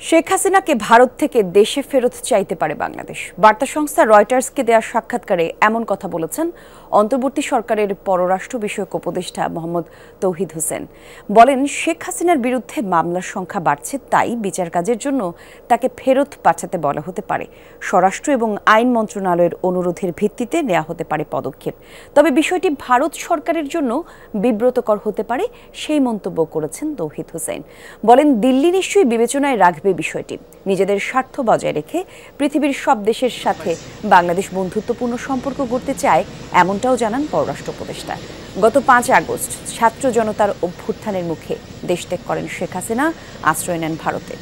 শেখ হাসিনাকে ভারত থেকে দেশে ফেরত চাইতে পারে বাংলাদেশ। বার্তা সংস্থা রয়টার্সকে দেওয়া সাক্ষাৎকারে এমন কথা বলেছেন অন্তর্বর্তী সরকারের পররাষ্ট্র বিষয়ক উপদেষ্টা মোহাম্মদ তৌহিদ হোসেন। বলেন, শেখ হাসিনার বিরুদ্ধে মামলার সংখ্যা বাড়ছে, তাই বিচার কাজের জন্য তাকে ফেরত পাঠাতে বলা হতে পারে। স্বরাষ্ট্র এবং আইন মন্ত্রণালয়ের অনুরোধের ভিত্তিতে নেওয়া হতে পারে পদক্ষেপ। তবে বিষয়টি ভারত সরকারের জন্য বিব্রতকর হতে পারে, সেই মন্তব্য করেছেন তৌহিদ হোসেন। বলেন, দিল্লি নিশ্চয়ই বিবেচনায় রাখবে বিষয়টি। নিজেদের স্বার্থ বজায় রেখে পৃথিবীর সব দেশের সাথে বাংলাদেশ বন্ধুত্বপূর্ণ সম্পর্ক গড়তে চায়, এমনটাও জানান পররাষ্ট্র উপদেষ্টা। গত 5 আগস্ট ছাত্র জনতার অভ্যুত্থানের মুখে দেশ ত্যাগ করেন শেখ হাসিনা, আশ্রয় নেন ভারতে।